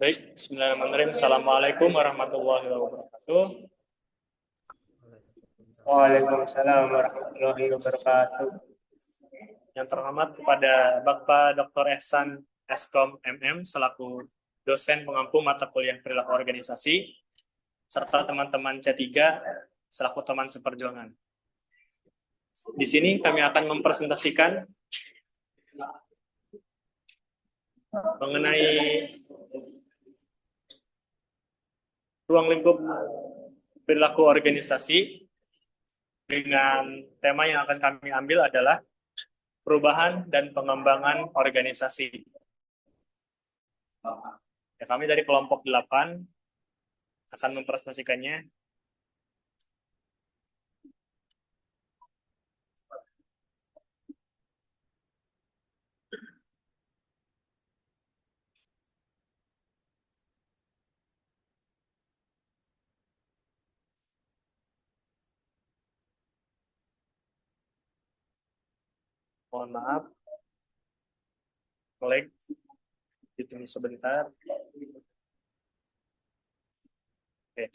Baik, bismillahirrahmanirrahim. Assalamualaikum warahmatullahi wabarakatuh. Waalaikumsalam warahmatullahi wabarakatuh. Yang terhormat kepada Bapak Dr. Ehsan Eskom MM selaku dosen pengampu mata kuliah perilaku organisasi, serta teman-teman C3 selaku teman seperjuangan. Di sini kami akan mempresentasikan mengenai ruang lingkup perilaku organisasi dengan tema yang akan kami ambil adalah perubahan dan pengembangan organisasi. Ya, kami dari kelompok 8 akan mempresentasikannya. Mohon maaf, kolek, ditunggu sebentar. Oke.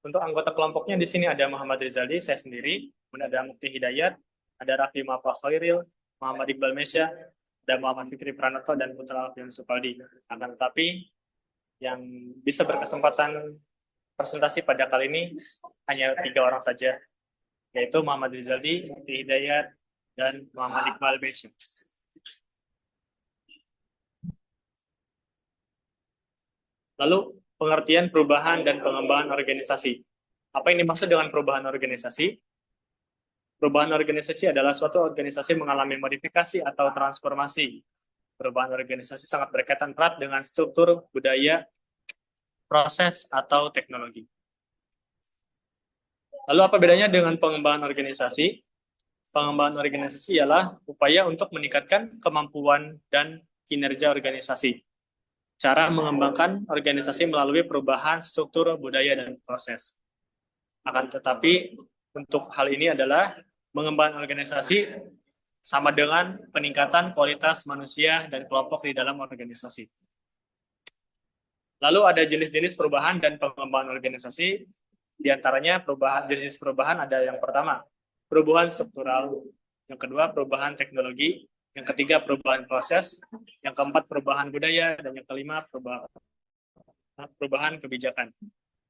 Untuk anggota kelompoknya di sini ada Muhammad Rizaldi, saya sendiri, kemudian ada Mukti Hidayat, ada Raffi Mafah Khairil, Muhammad Iqbal Mesya, ada Muhammad Fikri Pranoto, dan Putra Alfian Supaldi. Akan tetapi, yang bisa berkesempatan presentasi pada kali ini hanya 3 orang saja, yaitu Muhammad Rizaldi, Mukti Hidayat, dan Muhammad Iqbal Mesya. Lalu, pengertian perubahan dan pengembangan organisasi. Apa yang dimaksud dengan perubahan organisasi? Perubahan organisasi adalah suatu organisasi mengalami modifikasi atau transformasi. Perubahan organisasi sangat berkaitan erat dengan struktur, budaya, proses, atau teknologi. Lalu apa bedanya dengan pengembangan organisasi? Pengembangan organisasi ialah upaya untuk meningkatkan kemampuan dan kinerja organisasi. Cara mengembangkan organisasi melalui perubahan struktur, budaya, dan proses. Akan tetapi, untuk hal ini adalah mengembangkan organisasi sama dengan peningkatan kualitas manusia dan kelompok di dalam organisasi. Lalu ada jenis-jenis perubahan dan pengembangan organisasi. Di antaranya jenis perubahan ada yang pertama, perubahan struktural, yang kedua perubahan teknologi, yang ketiga perubahan proses, yang keempat perubahan budaya, dan yang kelima perubahan kebijakan.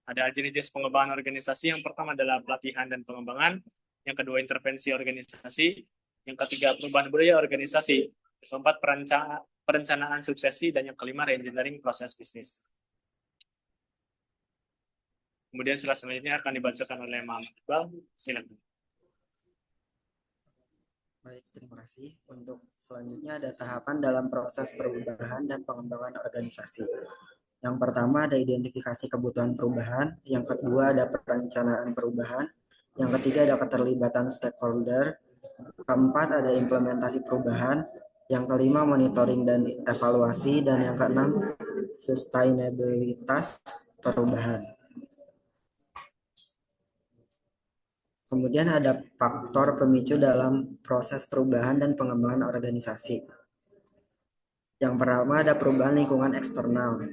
Ada jenis-jenis pengembangan organisasi, yang pertama adalah pelatihan dan pengembangan, yang kedua intervensi organisasi, yang ketiga perubahan budaya organisasi, yang keempat perencanaan suksesi, dan yang kelima reengineering proses bisnis. Kemudian selanjutnya akan dibacakan oleh Muhammad Iqbal. Silakan. Baik, terima kasih. Untuk selanjutnya ada tahapan dalam proses perubahan dan pengembangan organisasi. Yang pertama ada identifikasi kebutuhan perubahan, yang kedua ada perencanaan perubahan, yang ketiga ada keterlibatan stakeholder, keempat ada implementasi perubahan, yang kelima monitoring dan evaluasi, dan yang keenam sustainabilitas perubahan. Kemudian ada faktor pemicu dalam proses perubahan dan pengembangan organisasi. Yang pertama ada perubahan lingkungan eksternal.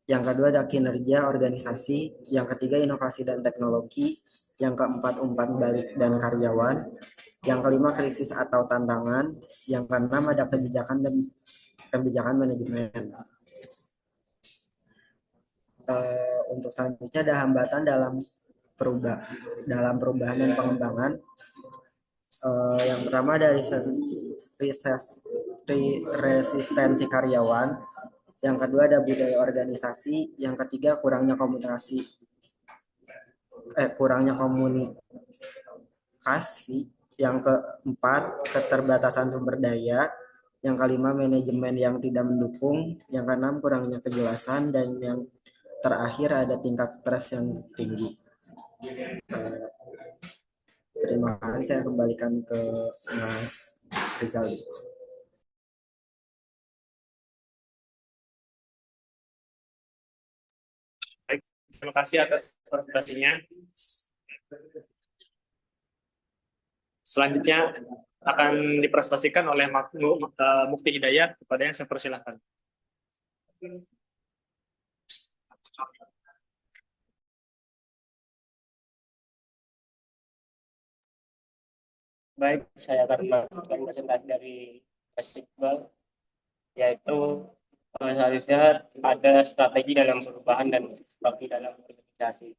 Yang kedua ada kinerja organisasi. Yang ketiga inovasi dan teknologi. Yang keempat umpan balik dan karyawan. Yang kelima krisis atau tantangan. Yang keenam ada kebijakan manajemen. Untuk selanjutnya ada hambatan dalam perubahan dan pengembangan. Yang pertama dari resistensi karyawan, yang kedua ada budaya organisasi, yang ketiga kurangnya komunikasi, yang keempat keterbatasan sumber daya, yang kelima manajemen yang tidak mendukung, yang keenam kurangnya kejelasan, dan yang terakhir ada tingkat stres yang tinggi. Terima kasih, saya kembalikan ke Mas Rizal. Baik, terima kasih atas presentasinya. Selanjutnya akan dipresentasikan oleh Mufti Hidayat. Kepada yang saya persilahkan. Baik, saya akan melakukan presentasi dari Mas Iqbal, yaitu seharusnya ada strategi dalam perubahan dan bagi dalam organisasi.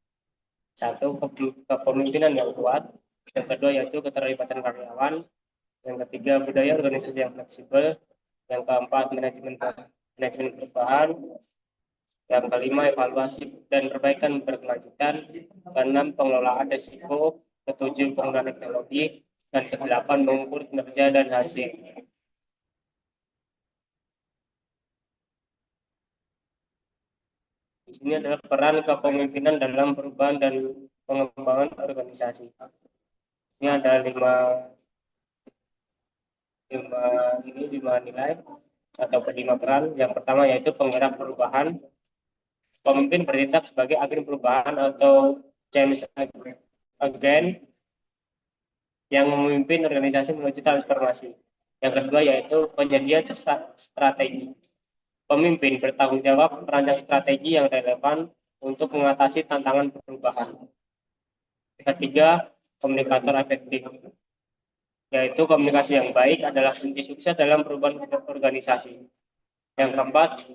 Satu, kepemimpinan yang kuat. Yang kedua yaitu keterlibatan karyawan. Yang ketiga, budaya organisasi yang fleksibel. Yang keempat, manajemen perubahan. Yang kelima, evaluasi dan perbaikan berkelanjutan. Keenam, pengelolaan risiko. Ketujuh, penggunaan teknologi. Dan kedelapan, mengukur kinerja dan hasil. Di sini adalah peran kepemimpinan dalam perubahan dan pengembangan organisasi. Ini ada lima nilai atau 5 peran. Yang pertama yaitu penggerak perubahan. Pemimpin bertindak sebagai agen perubahan atau change agent yang memimpin organisasi menuju transformasi. Yang kedua yaitu penyedia strategi. Pemimpin bertanggung jawab merancang strategi yang relevan untuk mengatasi tantangan perubahan. Ketiga, komunikator efektif, yaitu komunikasi yang baik adalah kunci sukses dalam perubahan organisasi. Yang keempat,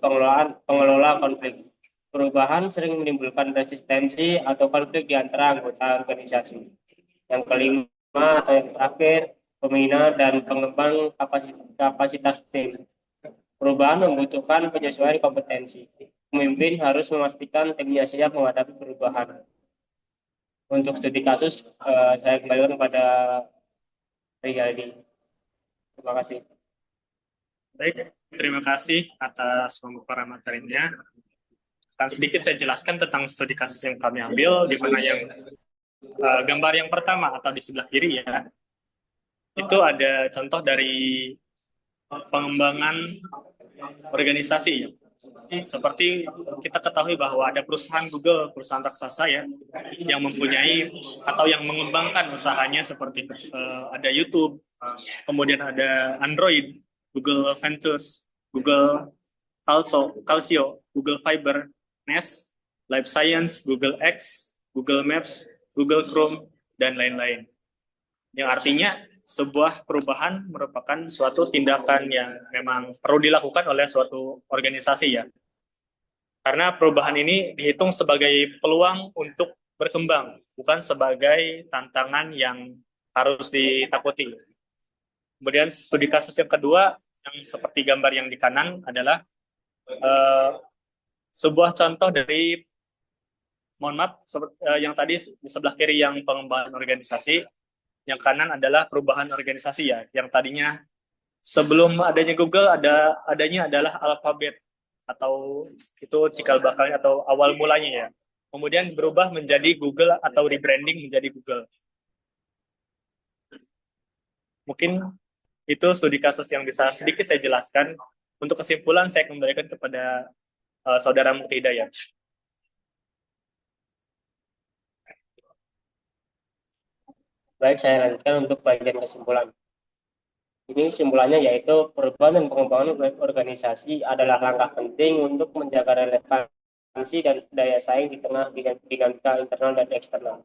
pengelola konflik. Perubahan sering menimbulkan resistensi atau konflik di antara anggota organisasi. Yang kelima atau yang terakhir, pembina dan pengembang kapasitas tim. Perubahan membutuhkan penyesuaian kompetensi. Pemimpin harus memastikan timnya siap menghadapi perubahan. Untuk studi kasus, saya kembalikan kepada Rizaldi. Terima kasih. Baik, terima kasih atas pemaparan materinya. Akan sedikit saya jelaskan tentang studi kasus yang kami ambil, di mana yang gambar yang pertama atau di sebelah kiri ya, itu ada contoh dari pengembangan organisasi ya. Seperti kita ketahui bahwa ada perusahaan Google, perusahaan raksasa ya, yang mempunyai atau yang mengembangkan usahanya seperti ada YouTube, kemudian ada Android, Google Ventures, Google Calcio, Google Fiber, Nest, Life Science, Google X, Google Maps, Google Chrome, dan lain-lain. Yang artinya sebuah perubahan merupakan suatu tindakan yang memang perlu dilakukan oleh suatu organisasi ya. Karena perubahan ini dihitung sebagai peluang untuk berkembang, bukan sebagai tantangan yang harus ditakuti. Kemudian studi kasus yang kedua, yang seperti gambar yang di kanan adalah sebuah contoh dari, mohon maaf, yang tadi di sebelah kiri yang pengembangan organisasi, yang kanan adalah perubahan organisasi ya, yang tadinya sebelum adanya Google adanya adalah alfabet atau itu cikal bakalnya atau awal mulanya ya. Kemudian berubah menjadi Google atau rebranding menjadi Google. Mungkin itu studi kasus yang bisa sedikit saya jelaskan. Untuk kesimpulan saya kembalikan kepada Saudara Mufti Hidayat. Baik, saya lanjutkan untuk bagian kesimpulan. Ini kesimpulannya yaitu perubahan dan pengembangan organisasi adalah langkah penting untuk menjaga relevansi dan daya saing di tengah dinamika internal dan eksternal.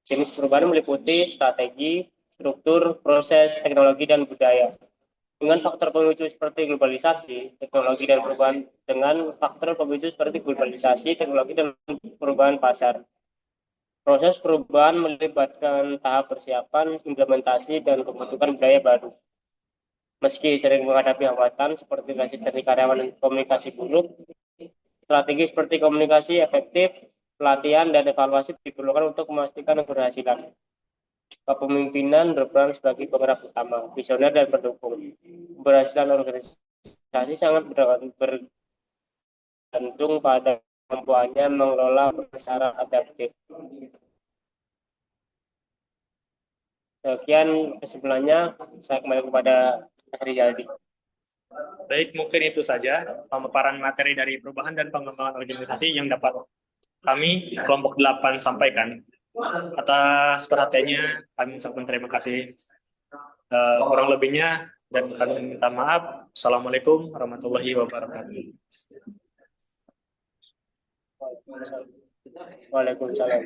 Jenis perubahan meliputi strategi, struktur, proses, teknologi, dan budaya. Dengan faktor pemicu seperti globalisasi, teknologi, dan perubahan dengan faktor pemicu seperti globalisasi, teknologi, dan perubahan pasar. Proses perubahan melibatkan tahap persiapan, implementasi, dan pembentukan budaya baru. Meski sering menghadapi hambatan seperti resistensi karyawan dan komunikasi buruk, strategi seperti komunikasi efektif, pelatihan, dan evaluasi diperlukan untuk memastikan keberhasilan. Kepemimpinan berperan sebagai penggerak utama, visioner, dan pendukung. Keberhasilan organisasi sangat bergantung pada kemampuannya mengelola secara adaptif. Sekian kesimpulannya, saya kembali kepada Mas Rizaldi. Baik, mungkin itu saja pemaparan materi dari perubahan dan pengembangan organisasi yang dapat kami kelompok 8 sampaikan. Atas perhatiannya, kami ucapkan terima kasih. Kurang lebihnya dan kami minta maaf. Assalamualaikum warahmatullahi wabarakatuh. Waalaikumsalam.